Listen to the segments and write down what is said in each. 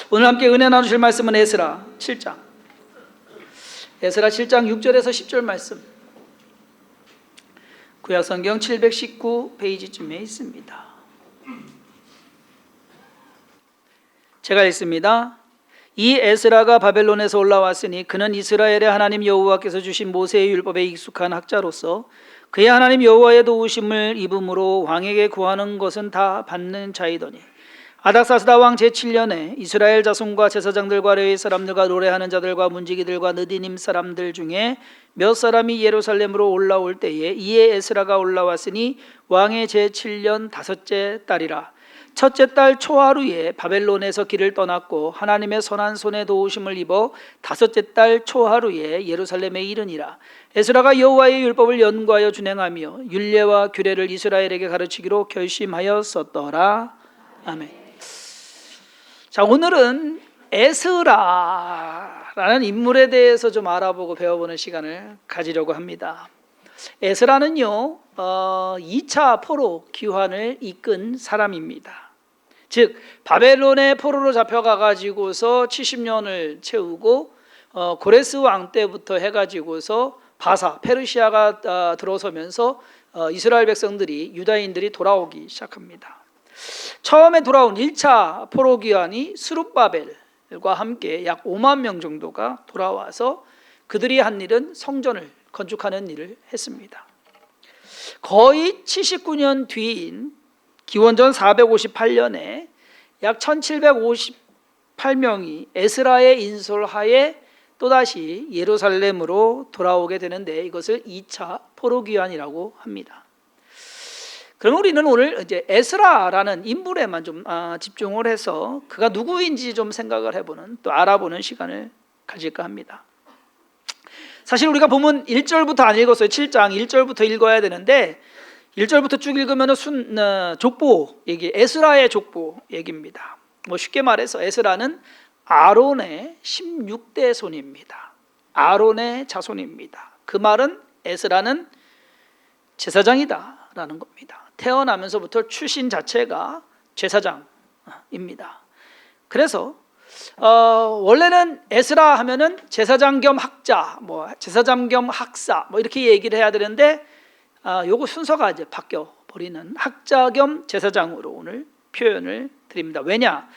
오늘 함께 은혜 나누실 말씀은 에스라 7장. 에스라 7장 6절에서 10절 말씀. 구약성경 719페이지쯤에 있습니다. 제가 읽습니다. 이 에스라가 바벨론에서 올라왔으니 그는 이스라엘의 하나님 여호와께서 주신 모세의 율법에 익숙한 학자로서 그의 하나님 여호와의 도우심을 입음으로 왕에게 구하는 것은 다 받는 자이더니 아닥사스다 왕 제7년에 이스라엘 자손과 제사장들과 레위 사람들과 노래하는 자들과 문지기들과 느디님 사람들 중에 몇 사람이 예루살렘으로 올라올 때에 이에 에스라가 올라왔으니 왕의 제7년 다섯째 달이라. 첫째 달 초하루에 바벨론에서 길을 떠났고 하나님의 선한 손에 도우심을 입어 다섯째 달 초하루에 예루살렘에 이르니라. 에스라가 여호와의 율법을 연구하여 준행하며 율례와 규례를 이스라엘에게 가르치기로 결심하였었더라. 아멘. 자, 오늘은 에스라라는 인물에 대해서 좀 알아보고 배워보는 시간을 가지려고 합니다. 에스라는요 2차 포로 귀환을 이끈 사람입니다. 즉 바벨론의 포로로 잡혀가가지고서 70년을 채우고 고레스 왕 때부터 해가지고서 바사 페르시아가 들어서면서 이스라엘 백성들이 유다인들이 돌아오기 시작합니다. 처음에 돌아온 1차 포로 귀환이 스룹바벨과 함께 약 5만 명 정도가 돌아와서 그들이 한 일은 성전을 건축하는 일을 했습니다. 거의 79년 뒤인 기원전 458년에 약 1758명이 에스라의 인솔하에 또다시 예루살렘으로 돌아오게 되는데 이것을 2차 포로 귀환이라고 합니다. 그럼 우리는 오늘 이제 에스라라는 인물에만 좀 집중을 해서 그가 누구인지 좀 생각을 해보는 또 알아보는 시간을 가질까 합니다. 사실 우리가 보면 1절부터 안 읽었어요. 7장 1절부터 읽어야 되는데 1절부터 쭉 읽으면 족보 얘기, 에스라의 족보 얘기입니다. 뭐 쉽게 말해서 에스라는 아론의 16대 손입니다. 아론의 자손입니다. 그 말은 에스라는 제사장이다 라는 겁니다. 태어나면서부터 출신 자체가 제사장입니다. 그래서 원래는 에스라 하면은 제사장 겸 학자, 뭐 제사장 겸 학사, 뭐 이렇게 얘기를 해야 되는데 요거 순서가 이제 바뀌어 버리는 학자 겸 제사장으로 오늘 표현을 드립니다. 왜냐?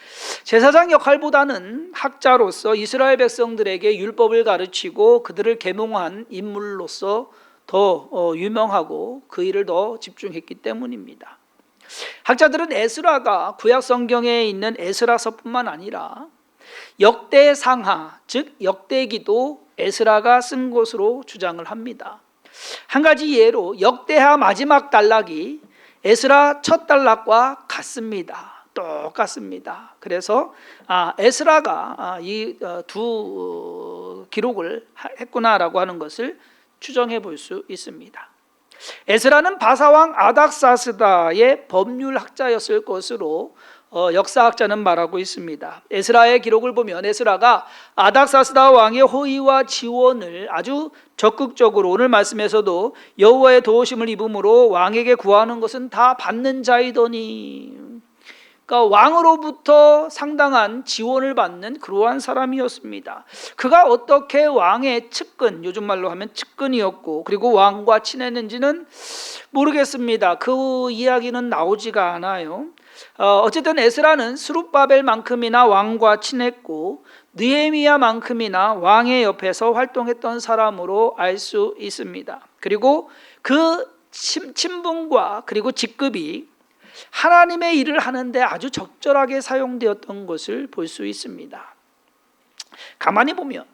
제사장 역할보다는 학자로서 이스라엘 백성들에게 율법을 가르치고 그들을 계몽한 인물로서 더 유명하고 그 일을 더 집중했기 때문입니다. 학자들은 에스라가 구약 성경에 있는 에스라서뿐만 아니라 역대상하, 즉 역대기도 에스라가 쓴 것으로 주장을 합니다. 한 가지 예로 역대하 마지막 단락이 에스라 첫 단락과 같습니다. 똑같습니다. 그래서 에스라가 이 두 기록을 했구나라고 하는 것을 추정해 볼 수 있습니다. 에스라는 바사왕 아닥사스다의 법률학자였을 것으로 역사학자는 말하고 있습니다. 에스라의 기록을 보면 에스라가 아닥사스다 왕의 호의와 지원을 아주 적극적으로 오늘 말씀에서도 여호와의 도우심을 입음으로 왕에게 구하는 것은 다 받는 자이더니, 그러니까 왕으로부터 상당한 지원을 받는 그러한 사람이었습니다. 그가 어떻게 왕의 측근, 요즘 말로 하면 측근이었고 그리고 왕과 친했는지는 모르겠습니다. 그 이야기는 나오지가 않아요. 어쨌든 에스라는 스룹바벨만큼이나 왕과 친했고 느헤미야만큼이나 왕의 옆에서 활동했던 사람으로 알 수 있습니다. 그리고 그 친분과 그리고 직급이 하나님의 일을 하는데 아주 적절하게 사용되었던 것을 볼 수 있습니다. 가만히 보면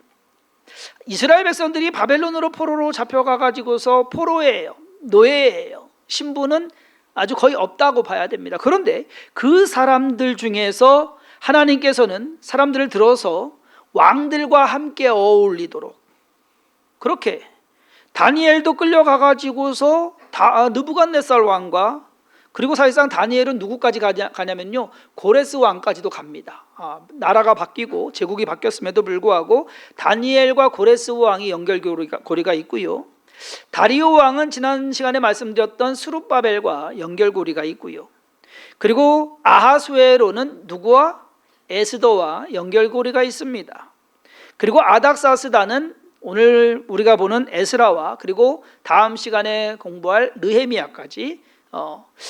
이스라엘 백성들이 바벨론으로 포로로 잡혀가가지고서 포로예요, 노예예요. 신분은 아주 거의 없다고 봐야 됩니다. 그런데 그 사람들 중에서 하나님께서는 사람들을 들어서 왕들과 함께 어울리도록, 그렇게 다니엘도 끌려가가지고서 느부갓네살 왕과, 그리고 사실상 다니엘은 누구까지 가냐면요 고레스 왕까지도 갑니다. 나라가 바뀌고 제국이 바뀌었음에도 불구하고 다니엘과 고레스 왕이 연결고리가 있고요. 다리오 왕은 지난 시간에 말씀드렸던 스룹바벨과 연결고리가 있고요. 그리고 아하수에로는 누구와? 에스더와 연결고리가 있습니다. 그리고 아닥사스다는 오늘 우리가 보는 에스라와 그리고 다음 시간에 공부할 느헤미야까지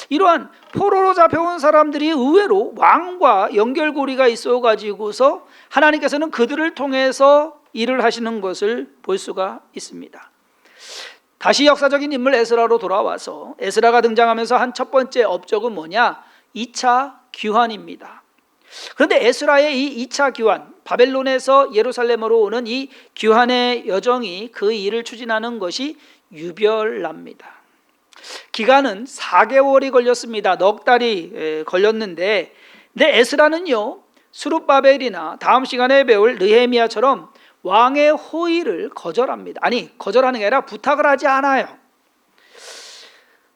이러한 포로로 잡혀온 사람들이 의외로 왕과 연결고리가 있어가지고서 하나님께서는 그들을 통해서 일을 하시는 것을 볼 수가 있습니다. 다시 역사적인 인물 에스라로 돌아와서 에스라가 등장하면서 한 첫 번째 업적은 뭐냐? 2차 귀환입니다. 그런데 에스라의 이 2차 귀환, 바벨론에서 예루살렘으로 오는 이 귀환의 여정이 그 일을 추진하는 것이 유별납니다. 기간은 4개월이 걸렸습니다. 넉 달이 걸렸는데, 근데 에스라는요, 스룹바벨이나 다음 시간에 배울 느헤미야처럼 왕의 호의를 거절합니다. 아니, 거절하는 게 아니라 부탁을 하지 않아요.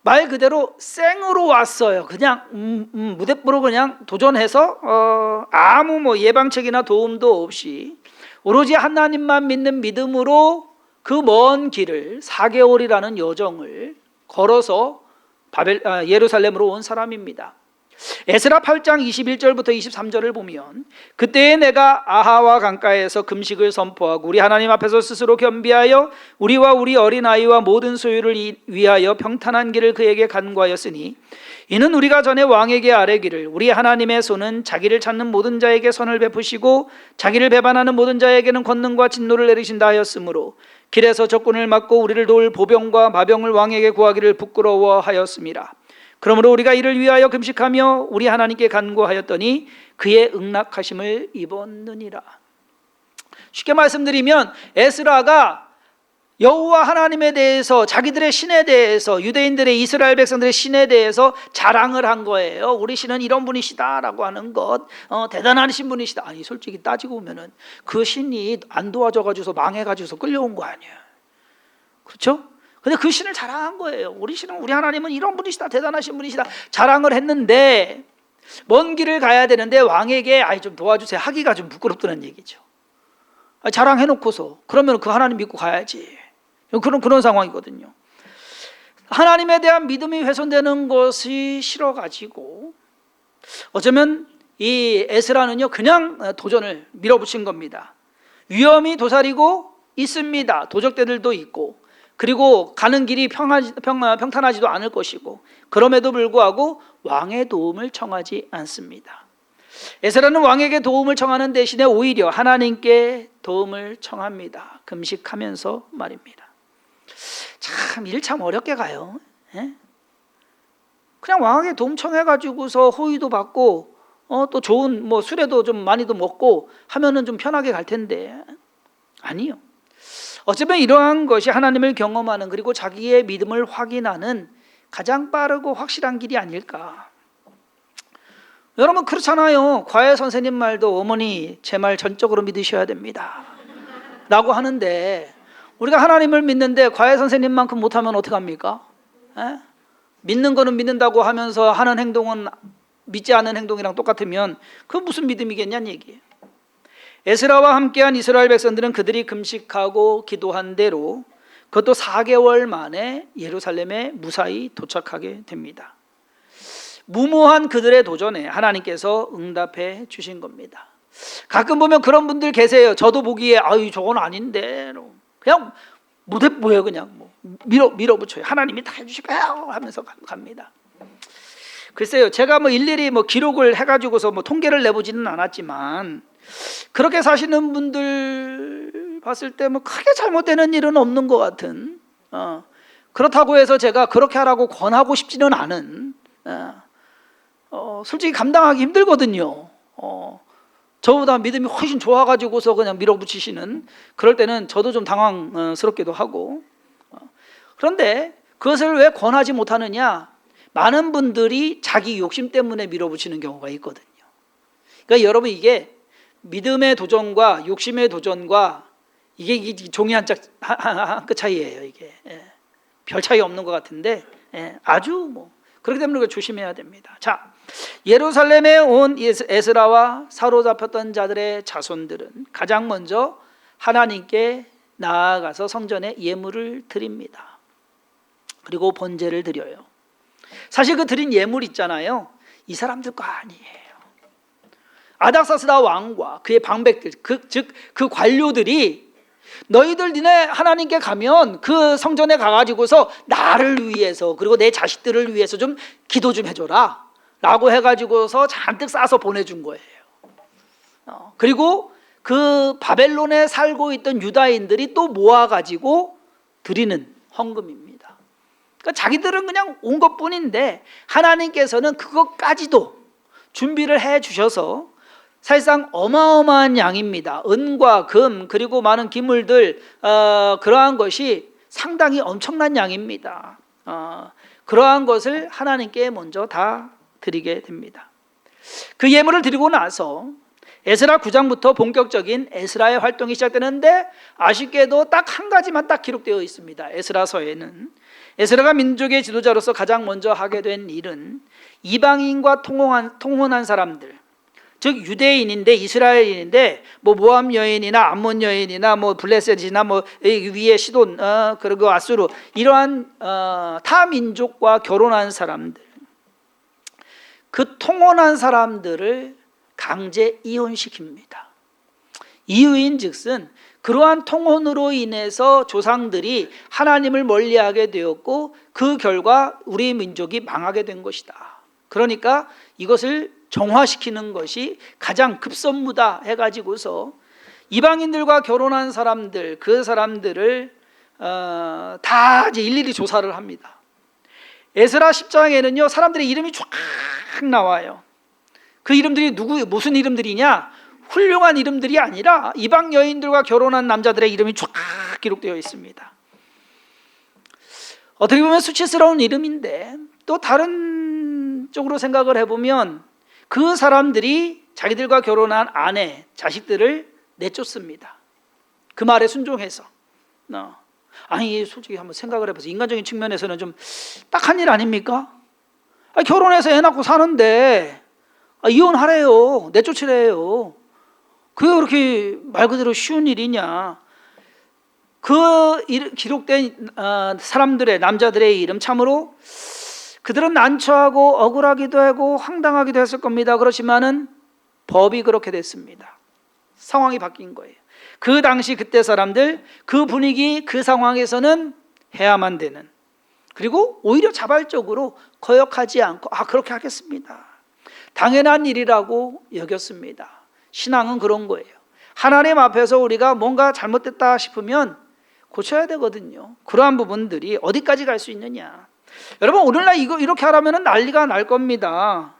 말 그대로 생으로 왔어요. 그냥 무대뽀로 그냥 도전해서 아무 예방책이나 도움도 없이 오로지 하나님만 믿는 믿음으로 그 먼 길을 4개월이라는 여정을 걸어서 예루살렘으로 온 사람입니다. 에스라 8장 21절부터 23절을 보면 그때에 내가 아하와 강가에서 금식을 선포하고 우리 하나님 앞에서 스스로 겸비하여 우리와 우리 어린아이와 모든 소유를 위하여 평탄한 길을 그에게 간구하였으니 이는 우리가 전에 왕에게 아뢰기를 우리 하나님의 손은 자기를 찾는 모든 자에게 선을 베푸시고 자기를 배반하는 모든 자에게는 권능과 진노를 내리신다 하였으므로 길에서 적군을 막고 우리를 도울 보병과 마병을 왕에게 구하기를 부끄러워하였습니다. 그러므로 우리가 이를 위하여 금식하며 우리 하나님께 간구하였더니 그의 응낙하심을 입었느니라. 쉽게 말씀드리면 에스라가 여호와 하나님에 대해서 자기들의 신에 대해서 유대인들의 이스라엘 백성들의 신에 대해서 자랑을 한 거예요. 우리 신은 이런 분이시다라고 하는 것, 대단하신 분이시다. 아니 솔직히 따지고 보면은 그 신이 안 도와줘가지고서 망해가지고서 끌려온 거 아니에요. 그렇죠? 근데 그 신을 자랑한 거예요. 우리 신은 우리 하나님은 이런 분이시다, 대단하신 분이시다 자랑을 했는데 먼 길을 가야 되는데 왕에게 좀 도와주세요 하기가 좀 부끄럽다는 얘기죠. 자랑해놓고서 그러면 그 하나님 믿고 가야지. 그런 상황이거든요. 하나님에 대한 믿음이 훼손되는 것이 싫어가지고 어쩌면 이 에스라는요 그냥 도전을 밀어붙인 겁니다. 위험이 도사리고 있습니다. 도적대들도 있고 그리고 가는 길이 평탄하지도 않을 것이고 그럼에도 불구하고 왕의 도움을 청하지 않습니다. 에스라는 왕에게 도움을 청하는 대신에 오히려 하나님께 도움을 청합니다. 금식하면서 말입니다. 참 일 참 어렵게 가요. 그냥 왕에게 도움 청해가지고서 호의도 받고 또 좋은 술에도 좀 많이도 먹고 하면은 좀 편하게 갈 텐데 아니요. 어쩌면 이러한 것이 하나님을 경험하는 그리고 자기의 믿음을 확인하는 가장 빠르고 확실한 길이 아닐까. 여러분 그렇잖아요. 과외 선생님 말도 어머니 제 말 전적으로 믿으셔야 됩니다 라고 하는데 우리가 하나님을 믿는데 과외 선생님만큼 못하면 어떡합니까? 믿는 거는 믿는다고 하면서 하는 행동은 믿지 않는 행동이랑 똑같으면 그건 무슨 믿음이겠냐는 얘기예요. 에스라와 함께한 이스라엘 백성들은 그들이 금식하고 기도한 대로 그것도 4개월 만에 예루살렘에 무사히 도착하게 됩니다. 무모한 그들의 도전에 하나님께서 응답해 주신 겁니다. 가끔 보면 그런 분들 계세요. 저도 보기에 저건 아닌데 그냥 무대뽀예요. 그냥 밀어붙여요. 하나님이 다 해주실 거예요 하면서 갑니다. 글쎄요, 제가 일일이 기록을 해가지고서 통계를 내보지는 않았지만 그렇게 사시는 분들 봤을 때 크게 잘못되는 일은 없는 것 같은 그렇다고 해서 제가 그렇게 하라고 권하고 싶지는 않은 솔직히 감당하기 힘들거든요. 저보다 믿음이 훨씬 좋아가지고서 그냥 밀어붙이시는 그럴 때는 저도 좀 당황스럽기도 하고 그런데 그것을 왜 권하지 못하느냐? 많은 분들이 자기 욕심 때문에 밀어붙이는 경우가 있거든요. 그러니까 여러분 이게 믿음의 도전과 욕심의 도전과 이게 종이 한 끗 차이예요. 이게 별 차이 없는 것 같은데 아주 그렇기 때문에 조심해야 됩니다. 자, 예루살렘에 온 에스라와 사로잡혔던 자들의 자손들은 가장 먼저 하나님께 나아가서 성전에 예물을 드립니다. 그리고 번제를 드려요. 사실 그 드린 예물 있잖아요. 이 사람들 거 아니에요. 아닥사스다 왕과 그의 방백들, 즉 그 관료들이 너희들 니네 하나님께 가면 그 성전에 가가지고서 나를 위해서 그리고 내 자식들을 위해서 좀 기도 좀 해줘라 라고 해가지고서 잔뜩 싸서 보내준 거예요. 그리고 그 바벨론에 살고 있던 유다인들이 또 모아가지고 드리는 헌금입니다. 그러니까 자기들은 그냥 온 것뿐인데 하나님께서는 그것까지도 준비를 해 주셔서 사실상 어마어마한 양입니다. 은과 금 그리고 많은 기물들, 그러한 것이 상당히 엄청난 양입니다. 그러한 것을 하나님께 먼저 다 드리게 됩니다. 그 예물을 드리고 나서 에스라 9장부터 본격적인 에스라의 활동이 시작되는데 아쉽게도 딱 한 가지만 딱 기록되어 있습니다. 에스라서에는 에스라가 민족의 지도자로서 가장 먼저 하게 된 일은 이방인과 통혼한 사람들, 즉 유대인인데 이스라엘인인데 뭐 모압 여인이나 암몬 여인이나 뭐 블레셋이나 뭐 위에 시돈 그리고 아수르 이러한 타 민족과 결혼한 사람들, 그 통혼한 사람들을 강제 이혼시킵니다. 이유인즉슨 그러한 통혼으로 인해서 조상들이 하나님을 멀리하게 되었고 그 결과 우리 민족이 망하게 된 것이다. 그러니까 이것을 정화시키는 것이 가장 급선무다 해가지고서 이방인들과 결혼한 사람들, 그 사람들을 다 이제 일일이 조사를 합니다. 에스라 10장에는요 사람들의 이름이 쫙 나와요. 그 이름들이 무슨 이름들이냐? 훌륭한 이름들이 아니라 이방 여인들과 결혼한 남자들의 이름이 쫙 기록되어 있습니다. 어떻게 보면 수치스러운 이름인데 또 다른 쪽으로 생각을 해보면 그 사람들이 자기들과 결혼한 아내, 자식들을 내쫓습니다. 그 말에 순종해서. 아니 솔직히 한번 생각을 해보세요. 인간적인 측면에서는 좀 딱한 일 아닙니까? 결혼해서 애 낳고 사는데 이혼하래요, 내쫓으래요. 그게 그렇게 말 그대로 쉬운 일이냐? 그 기록된 사람들의, 남자들의 이름 참으로 그들은 난처하고 억울하기도 하고 황당하기도 했을 겁니다. 그렇지만은 법이 그렇게 됐습니다. 상황이 바뀐 거예요. 그 당시 그때 사람들, 그 분위기, 그 상황에서는 해야만 되는, 그리고 오히려 자발적으로 거역하지 않고 그렇게 하겠습니다, 당연한 일이라고 여겼습니다. 신앙은 그런 거예요. 하나님 앞에서 우리가 뭔가 잘못됐다 싶으면 고쳐야 되거든요. 그러한 부분들이 어디까지 갈 수 있느냐. 여러분 오늘날 이렇게 하라면 난리가 날 겁니다.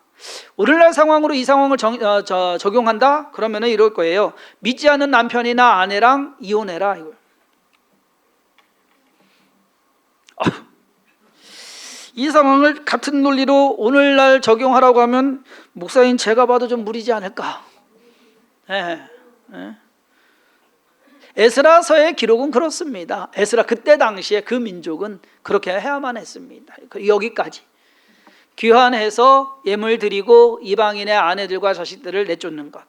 오늘날 상황으로 이 상황을 적용한다? 그러면 이럴 거예요. 믿지 않는 남편이나 아내랑 이혼해라. 이걸. 이 상황을 같은 논리로 오늘날 적용하라고 하면 목사인 제가 봐도 좀 무리지 않을까. 에스라서의 기록은 그렇습니다. 에스라 그때 당시에 그 민족은 그렇게 해야만 했습니다. 여기까지 귀환해서 예물 드리고 이방인의 아내들과 자식들을 내쫓는 것.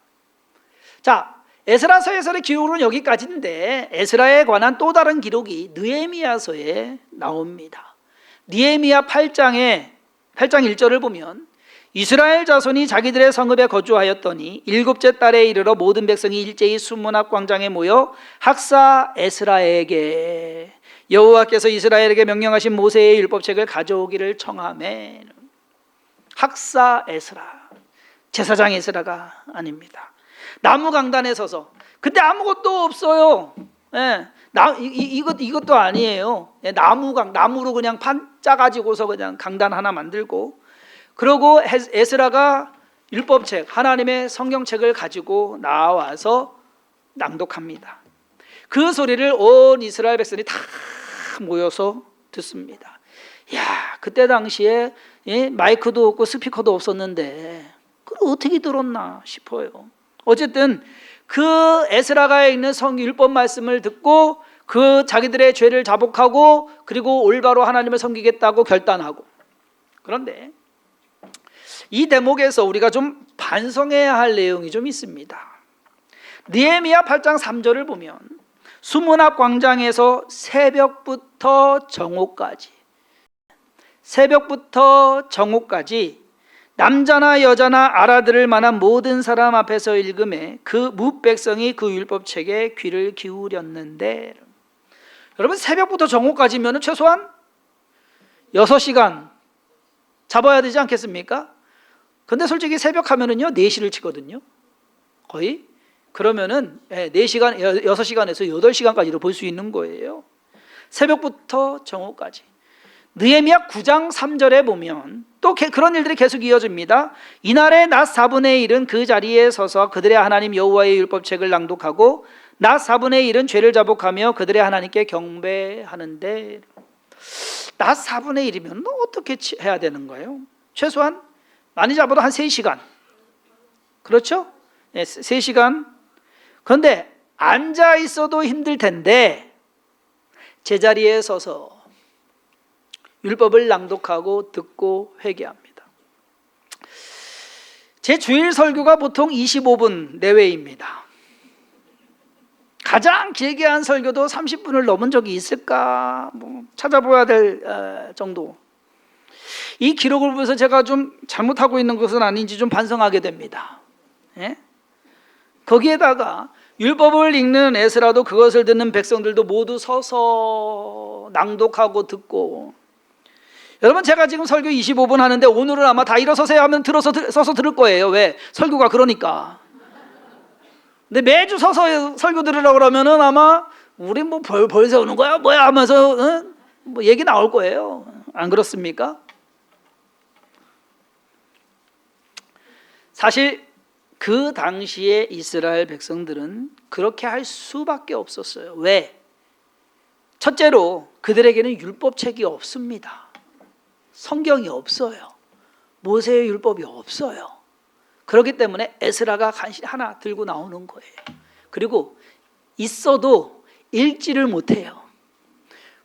자, 에스라서에서의 기록은 여기까지인데 에스라에 관한 또 다른 기록이 느헤미야서에 나옵니다. 느헤미야 8장 1절을 보면 이스라엘 자손이 자기들의 성읍에 거주하였더니 7째 달에 이르러 모든 백성이 일제히 수문앞 광장에 모여 학사 에스라에게 여호와께서 이스라엘에게 명령하신 모세의 율법책을 가져오기를 청하매. 학사 에스라, 제사장 에스라가 아닙니다. 나무 강단에 서서, 그때 아무것도 없어요. 이것도 아니에요. 나무로 그냥 판 짜가지고서 그냥 강단 하나 만들고, 그러고 에스라가 율법책, 하나님의 성경책을 가지고 나와서 낭독합니다. 그 소리를 온 이스라엘 백성이 다 모여서 듣습니다. 야, 그때 당시에 마이크도 없고 스피커도 없었는데 그걸 어떻게 들었나 싶어요. 어쨌든 그 에스라가 읽는 율법 말씀을 듣고 그 자기들의 죄를 자복하고 그리고 올바로 하나님을 섬기겠다고 결단하고. 그런데 이 대목에서 우리가 좀 반성해야 할 내용이 좀 있습니다. 느헤미야 8장 3절을 보면 수문앞 광장에서 새벽부터 정오까지 남자나 여자나 알아들을 만한 모든 사람 앞에서 읽음에 그 무백성이 그 율법책에 귀를 기울였는데, 여러분 새벽부터 정오까지면 최소한 6시간 잡아야 되지 않겠습니까? 근데 솔직히 새벽 하면은요 4시를 치거든요. 거의. 그러면은 4시간, 6시간에서 8시간까지도 볼 수 있는 거예요. 새벽부터 정오까지. 느헤미야 9장 3절에 보면 또 그런 일들이 계속 이어집니다. 이날에 낮 4분의 1은 그 자리에 서서 그들의 하나님 여호와의 율법책을 낭독하고 낮 4분의 1은 죄를 자복하며 그들의 하나님께 경배하는데, 낮 4분의 1이면 어떻게 해야 되는 거예요? 최소한 많이 잡아도 한 3시간. 그렇죠? 네, 3시간. 그런데 앉아 있어도 힘들 텐데 제자리에 서서 율법을 낭독하고 듣고 회개합니다. 제 주일 설교가 보통 25분 내외입니다. 가장 길게 한 설교도 30분을 넘은 적이 있을까? 찾아봐야 될 정도. 이 기록을 보면서 제가 좀 잘못하고 있는 것은 아닌지 좀 반성하게 됩니다. 예? 거기에다가 율법을 읽는 에스라도 그것을 듣는 백성들도 모두 서서 낭독하고 듣고, 여러분 제가 지금 설교 25분 하는데 오늘은 아마 다 일어서세요 하면 서서 들을 거예요. 왜? 설교가 그러니까. 근데 매주 서서 설교 들으라고 그러면은 아마 우리 뭐 벌 세우는 거야 뭐야 하면서 뭐 얘기 나올 거예요. 안 그렇습니까? 사실 그 당시에 이스라엘 백성들은 그렇게 할 수밖에 없었어요. 왜? 첫째로 그들에게는 율법책이 없습니다. 성경이 없어요. 모세의 율법이 없어요. 그렇기 때문에 에스라가 간신히 하나 들고 나오는 거예요. 그리고 있어도 읽지를 못해요.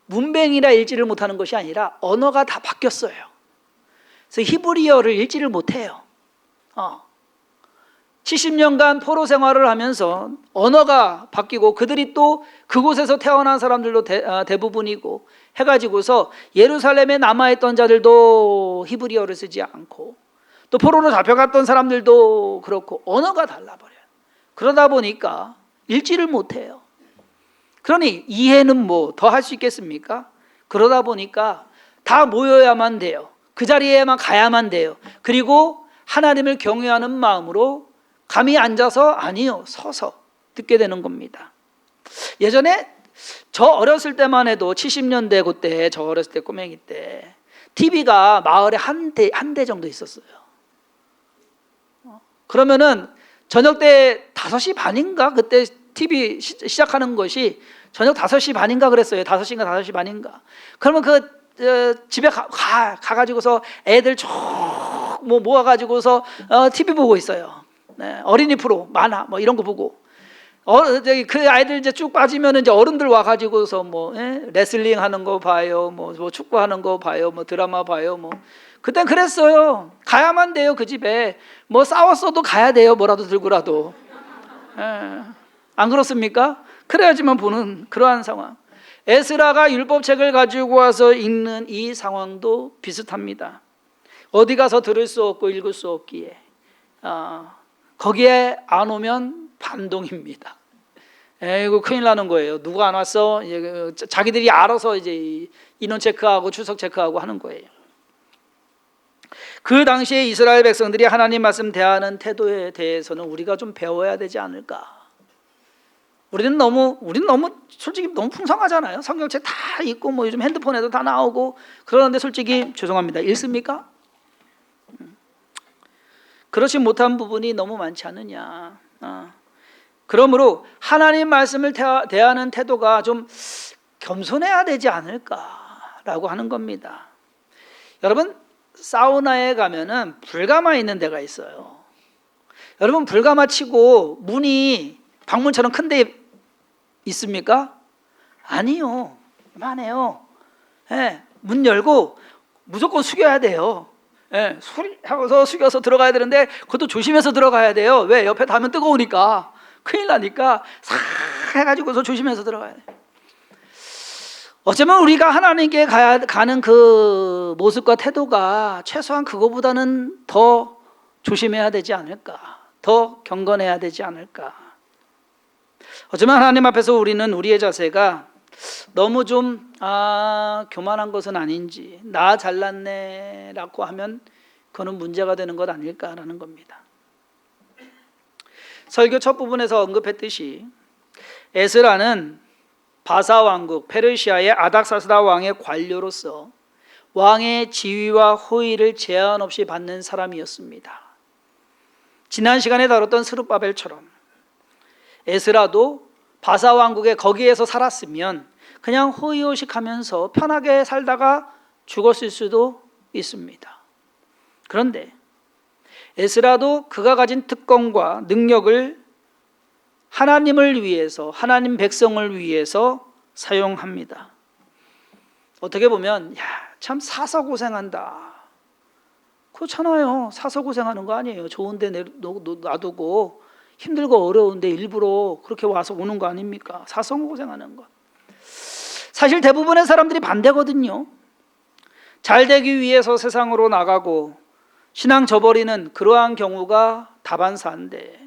문맹이라 읽지를 못하는 것이 아니라 언어가 다 바뀌었어요. 그래서 히브리어를 읽지를 못해요. 70년간 포로 생활을 하면서 언어가 바뀌고 그들이 또 그곳에서 태어난 사람들도 대부분이고 해가지고서 예루살렘에 남아있던 자들도 히브리어를 쓰지 않고 또 포로로 잡혀갔던 사람들도 그렇고 언어가 달라버려요. 그러다 보니까 읽지를 못해요. 그러니 이해는 뭐 더 할 수 있겠습니까? 그러다 보니까 다 모여야만 돼요. 그 자리에만 가야만 돼요. 그리고 하나님을 경외하는 마음으로 감히 앉아서 아니요 서서 듣게 되는 겁니다. 예전에 저 어렸을 때만 해도 70년대 그때 저 어렸을 때 꼬맹이 때 TV가 마을에 한 대 정도 있었어요. 그러면은 저녁 때 5시 반인가 그때 TV 시작하는 것이 저녁 5시 반인가 그랬어요. 5시인가 5시 반인가. 그러면 집에 가가지고서 애들 쭉 모아가지고서 TV 보고 있어요. 네, 어린이 프로 만화 뭐 이런 거 보고 그 아이들 이제 쭉 빠지면 이제 어른들 와가지고서 뭐 레슬링 하는 거 봐요, 뭐 축구 하는 거 봐요, 뭐 드라마 봐요, 뭐 그땐 그랬어요. 가야만 돼요. 그 집에 뭐 싸웠어도 가야 돼요. 뭐라도 들고라도. 안 그렇습니까? 그래야지만 보는 그러한 상황. 에스라가 율법책을 가지고 와서 읽는 이 상황도 비슷합니다. 어디 가서 들을 수 없고 읽을 수 없기에 거기에 안 오면 반동입니다. 이거 큰일 나는 거예요. 누가 안 왔어? 이제 자기들이 알아서 이제 인원 체크하고 출석 체크하고 하는 거예요. 그 당시에 이스라엘 백성들이 하나님 말씀 대하는 태도에 대해서는 우리가 좀 배워야 되지 않을까? 우리는 너무 솔직히 너무 풍성하잖아요. 성경책 다 있고 뭐 요즘 핸드폰에도 다 나오고 그러는데 솔직히 죄송합니다. 읽습니까? 그렇지 못한 부분이 너무 많지 않느냐. 그러므로 하나님 말씀을 대하는 태도가 좀 겸손해야 되지 않을까라고 하는 겁니다. 여러분 사우나에 가면은 불가마 있는 데가 있어요. 여러분 불가마 치고 문이 방문처럼 큰 데 있습니까? 아니요. 이만해요. 문 열고 무조건 숙여야 돼요. 소리 하고서 숙여서 들어가야 되는데 그것도 조심해서 들어가야 돼요. 왜? 옆에 닿으면 뜨거우니까 큰일 나니까 싹 해가지고서 조심해서 들어가야 돼요. 어쩌면 우리가 하나님께 가는 그 모습과 태도가 최소한 그거보다는 더 조심해야 되지 않을까, 더 경건해야 되지 않을까. 어쩌면 하나님 앞에서 우리는 우리의 자세가 너무 좀 교만한 것은 아닌지, 나 잘났네 라고 하면 그거는 문제가 되는 것 아닐까라는 겁니다. 설교 첫 부분에서 언급했듯이 에스라는 바사 왕국 페르시아의 아닥사스다 왕의 관료로서 왕의 지위와 호의를 제한 없이 받는 사람이었습니다. 지난 시간에 다뤘던 스룹바벨처럼 에스라도 바사 왕국에 거기에서 살았으면 그냥 호의호식하면서 편하게 살다가 죽었을 수도 있습니다. 그런데 에스라도 그가 가진 특권과 능력을 하나님을 위해서, 하나님 백성을 위해서 사용합니다. 어떻게 보면 참 사서 고생한다, 그렇잖아요. 사서 고생하는 거 아니에요. 좋은 데 놔두고 힘들고 어려운데 일부러 그렇게 와서 오는 거 아닙니까? 사서 고생하는 것. 사실 대부분의 사람들이 반대거든요. 잘 되기 위해서 세상으로 나가고 신앙 저버리는 그러한 경우가 다반사인데,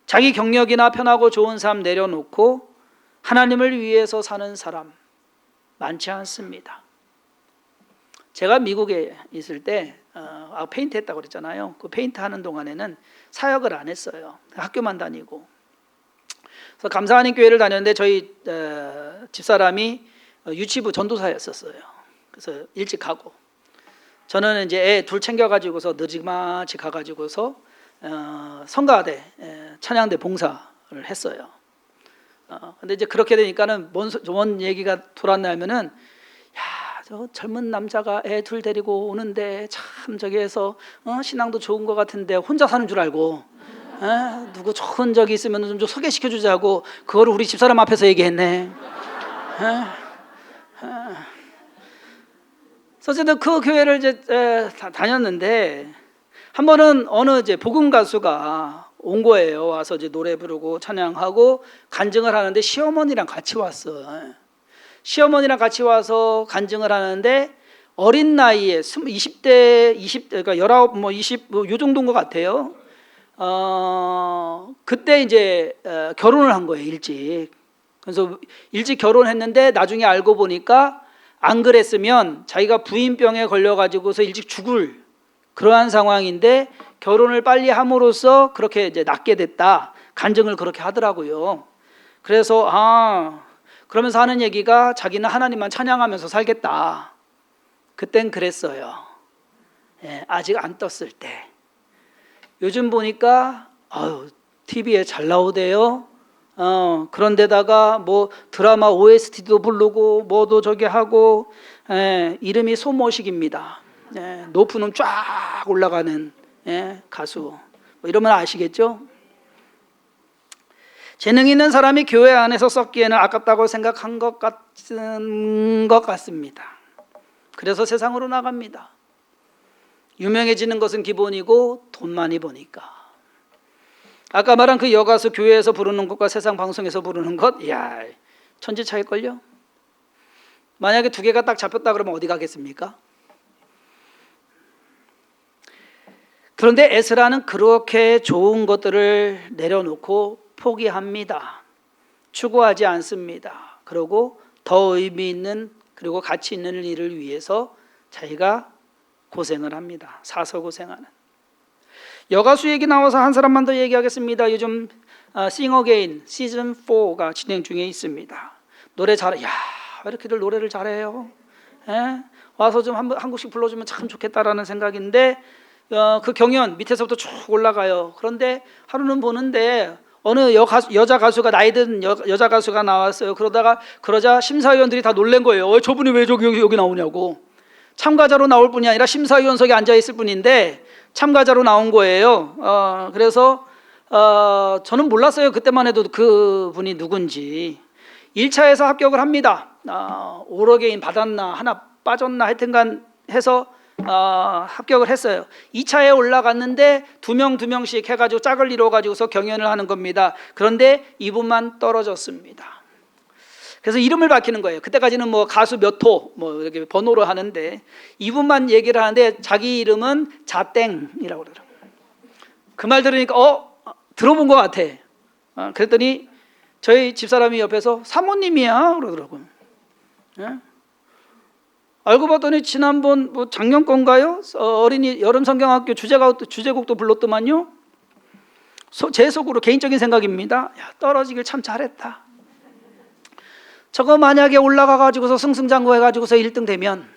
자기 경력이나 편하고 좋은 삶 내려놓고 하나님을 위해서 사는 사람 많지 않습니다. 제가 미국에 있을 때 페인트 했다고 그랬잖아요. 그 페인트 하는 동안에는 사역을 안 했어요. 학교만 다니고. 그래서 감사 하나님 교회를 다녔는데 저희 집사람이 유치부 전도사였었어요. 그래서 일찍 가고, 저는 이제 애 둘 챙겨가지고서 늦지마치 가가지고서 성가대 찬양대 봉사를 했어요. 근데 이제 그렇게 되니까는 뭔 얘기가 돌았냐면은, 저 젊은 남자가 애 둘 데리고 오는데 참 저기에서 신앙도 좋은 것 같은데 혼자 사는 줄 알고 누구 좋은 적이 있으면 좀 소개시켜 주자고 그거를 우리 집사람 앞에서 얘기했네. 어쨌든 그 교회를 이제 다녔는데, 한 번은 어느 이제 복음 가수가 온 거예요. 와서 이제 노래 부르고 찬양하고 간증을 하는데 시어머니랑 같이 왔어. 시어머니랑 같이 와서 간증을 하는데 어린 나이에 20대, 그러니까 19, 20, 요 정도인 것 같아요. 그때 이제 결혼을 한 거예요, 일찍. 그래서 일찍 결혼했는데 나중에 알고 보니까 안 그랬으면 자기가 부인병에 걸려가지고서 일찍 죽을 그러한 상황인데 결혼을 빨리 함으로써 그렇게 이제 낫게 됐다, 간증을 그렇게 하더라고요. 그래서 그러면서 하는 얘기가 자기는 하나님만 찬양하면서 살겠다. 그땐 그랬어요. 아직 안 떴을 때. 요즘 보니까 TV에 잘 나오대요. 그런데다가 뭐 드라마 OST도 부르고 뭐도 저기 하고, 이름이 소모식입니다. 높은 음 쫙 올라가는 가수. 뭐 이러면 아시겠죠? 재능 있는 사람이 교회 안에서 썩기에는 아깝다고 생각한 것 같습니다. 그래서 세상으로 나갑니다. 유명해지는 것은 기본이고 돈 많이 버니까. 아까 말한 그 여가수 교회에서 부르는 것과 세상 방송에서 부르는 것, 천지 차일걸요? 만약에 두 개가 딱 잡혔다 그러면 어디 가겠습니까? 그런데 에스라는 그렇게 좋은 것들을 내려놓고 포기합니다. 추구하지 않습니다. 그리고 더 의미 있는 그리고 가치 있는 일을 위해서 자기가 고생을 합니다. 사서 고생하는. 여가수 얘기 나와서 한 사람만 더 얘기하겠습니다. 요즘 Sing Again 시즌 4가 진행 중에 있습니다. 노래 잘해. 왜 이렇게들 노래를 잘해요? 와서 좀 한 곡씩 불러주면 참 좋겠다라는 생각인데, 그 경연 밑에서부터 쭉 올라가요. 그런데 하루는 보는데 어느 여자 가수가, 나이 든 여자 가수가 나왔어요. 그러자 심사위원들이 다 놀란 거예요. 저분이 왜 여기 나오냐고. 참가자로 나올 뿐이 아니라 심사위원석에 앉아 있을 뿐인데 참가자로 나온 거예요. 그래서 저는 몰랐어요. 그때만 해도 그 분이 누군지. 1차에서 합격을 합니다. 오러게인 받았나 하나 빠졌나 하여튼간 해서 합격을 했어요. 2차에 올라갔는데 두 명씩 해가지고 짝을 이뤄가지고서 경연을 하는 겁니다. 그런데 이분만 떨어졌습니다. 그래서 이름을 밝히는 거예요. 그때까지는 뭐 가수 몇 호 뭐 이렇게 번호로 하는데 이분만 얘기를 하는데 자기 이름은 자땡이라고 그러더라고요. 그 말 들으니까 들어본 것 같아. 그랬더니 저희 집사람이 옆에서 사모님이야 그러더라고요. 예? 알고 봤더니 지난번 뭐 작년 건가요? 어린이 여름 성경학교 주제곡도 불렀더만요. 제 속으로 개인적인 생각입니다. 야, 떨어지길 참 잘했다. 저거 만약에 올라가 가지고서 승승장구 해가지고서 1등 되면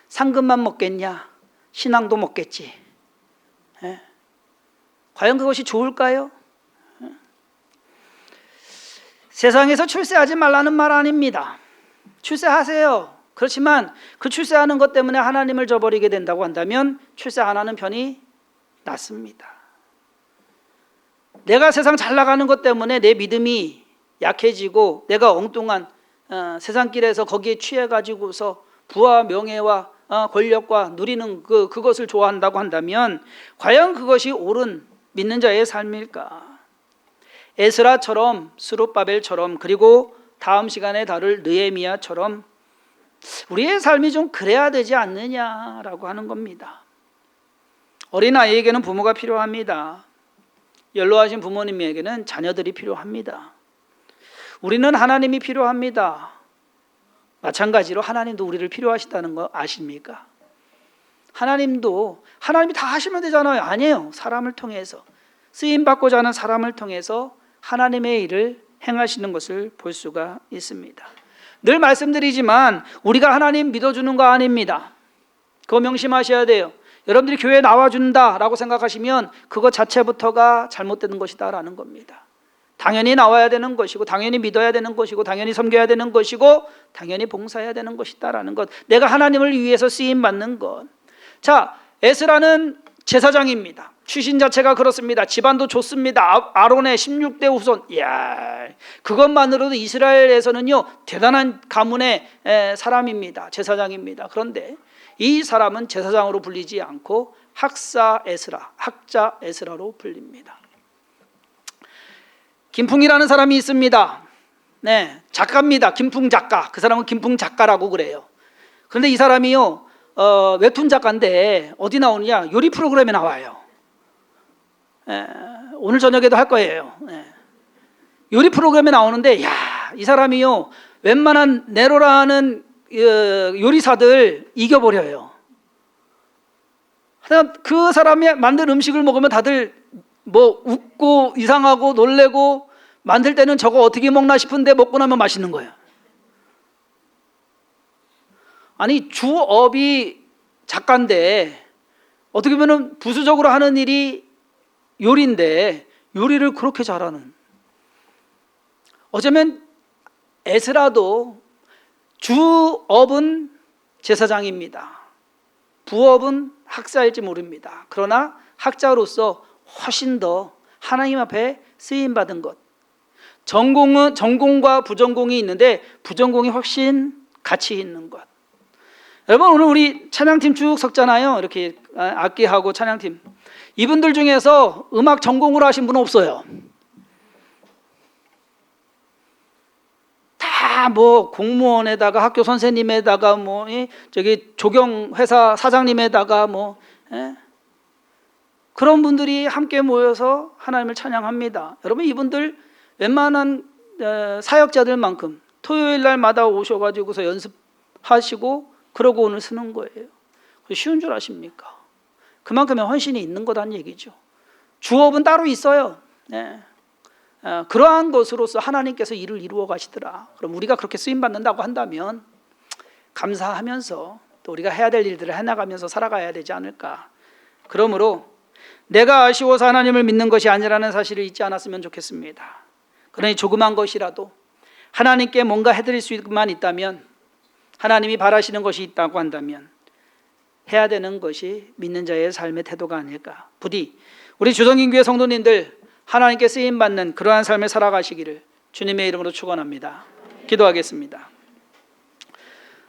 상금만 먹겠냐? 신앙도 먹겠지. 예? 과연 그것이 좋을까요? 예? 세상에서 출세하지 말라는 말 아닙니다. 출세하세요. 그렇지만 그 출세하는 것 때문에 하나님을 저버리게 된다고 한다면 출세 안 하는 편이 낫습니다. 내가 세상 잘 나가는 것 때문에 내 믿음이 약해지고 내가 엉뚱한 세상 길에서 거기에 취해가지고서 부와 명예와 권력과 누리는 그것을 좋아한다고 한다면 과연 그것이 옳은 믿는 자의 삶일까? 에스라처럼 스룹바벨처럼 그리고 다음 시간에 다룰 느헤미야처럼 우리의 삶이 좀 그래야 되지 않느냐라고 하는 겁니다. 어린아이에게는 부모가 필요합니다. 연로하신 부모님에게는 자녀들이 필요합니다. 우리는 하나님이 필요합니다. 마찬가지로 하나님도 우리를 필요하시다는 거 아십니까? 하나님이 다 하시면 되잖아요. 아니에요. 사람을 통해서 쓰임받고자 하는 사람을 통해서 하나님의 일을 행하시는 것을 볼 수가 있습니다. 늘 말씀드리지만 우리가 하나님 믿어주는 거 아닙니다. 그거 명심하셔야 돼요. 여러분들이 교회에 나와준다라고 생각하시면 그것 자체부터가 잘못되는 것이다라는 겁니다. 당연히 나와야 되는 것이고 당연히 믿어야 되는 것이고 당연히 섬겨야 되는 것이고 당연히 봉사해야 되는 것이다라는 것. 내가 하나님을 위해서 쓰임받는 것. 자, 에스라는 제사장입니다. 출신 자체가 그렇습니다. 집안도 좋습니다. 아론의 16대 후손. 이야, 그것만으로도 이스라엘에서는요 대단한 가문의 사람입니다. 제사장입니다. 그런데 이 사람은 제사장으로 불리지 않고 학자 에스라로 불립니다. 김풍이라는 사람이 있습니다. 네, 작가입니다. 김풍 작가. 그 사람은 김풍 작가라고 그래요. 그런데 이 사람이요 웹툰 작가인데 어디 나오느냐? 요리 프로그램에 나와요. 오늘 저녁에도 할 거예요. 요리 프로그램에 나오는데 이 사람이요 웬만한 네로라는 요리사들 이겨버려요. 그 사람이 만든 음식을 먹으면 다들 뭐 웃고 이상하고 놀래고 만들 때는 저거 어떻게 먹나 싶은데 먹고 나면 맛있는 거예요. 아니 주업이 작가인데 어떻게 보면 부수적으로 하는 일이 요리인데 요리를 그렇게 잘하는. 어쩌면 에스라도 주업은 제사장입니다. 부업은 학자일지 모릅니다. 그러나 학자로서 훨씬 더 하나님 앞에 쓰임받은 것. 전공과 부전공이 있는데 부전공이 훨씬 가치 있는 것. 여러분 오늘 우리 찬양팀 쭉 섰잖아요. 이렇게 악기하고 찬양팀. 이분들 중에서 음악 전공으로 하신 분은 없어요. 다 뭐 공무원에다가 학교 선생님에다가 뭐 저기 조경 회사 사장님에다가 뭐 그런 분들이 함께 모여서 하나님을 찬양합니다. 여러분 이분들 웬만한 사역자들만큼 토요일 날마다 오셔가지고서 연습하시고 그러고 오늘 쓰는 거예요. 쉬운 줄 아십니까? 그만큼의 헌신이 있는 거란 얘기죠. 주업은 따로 있어요. 그러한 것으로서 하나님께서 일을 이루어 가시더라. 그럼 우리가 그렇게 쓰임 받는다고 한다면 감사하면서 또 우리가 해야 될 일들을 해나가면서 살아가야 되지 않을까. 그러므로 내가 아쉬워서 하나님을 믿는 것이 아니라는 사실을 잊지 않았으면 좋겠습니다. 그러니 조그만 것이라도 하나님께 뭔가 해드릴 수만 있다면, 하나님이 바라시는 것이 있다고 한다면 해야 되는 것이 믿는 자의 삶의 태도가 아닐까. 부디 우리 주성인교회 성도님들 하나님께 쓰임받는 그러한 삶을 살아가시기를 주님의 이름으로 축원합니다. 기도하겠습니다.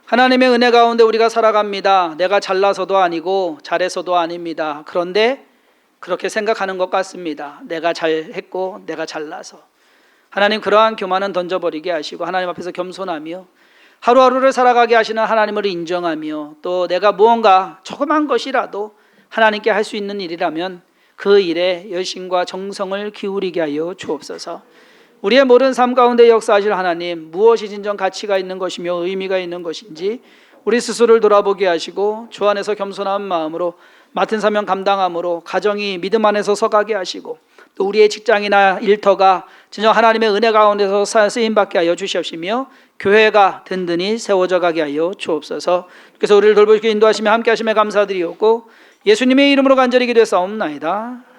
하나님의 은혜 가운데 우리가 살아갑니다. 내가 잘나서도 아니고 잘해서도 아닙니다. 그런데 그렇게 생각하는 것 같습니다. 내가 잘했고 내가 잘나서. 하나님 그러한 교만은 던져버리게 하시고 하나님 앞에서 겸손하며 하루하루를 살아가게 하시는 하나님을 인정하며 또 내가 무언가 조그만 것이라도 하나님께 할 수 있는 일이라면 그 일에 열심과 정성을 기울이게 하여 주옵소서. 우리의 모든 삶 가운데 역사하실 하나님, 무엇이 진정 가치가 있는 것이며 의미가 있는 것인지 우리 스스로를 돌아보게 하시고 주 안에서 겸손한 마음으로 맡은 사명 감당함으로 가정이 믿음 안에서 서가게 하시고 또 우리의 직장이나 일터가 진정 하나님의 은혜 가운데서 쓰임받게 하여 주시옵시며 교회가 든든히 세워져 가게 하여 주옵소서. 그래서 우리를 돌보시고 인도하시며 함께 하심에 감사드리옵고 예수님의 이름으로 간절히 기도했사옵나이다.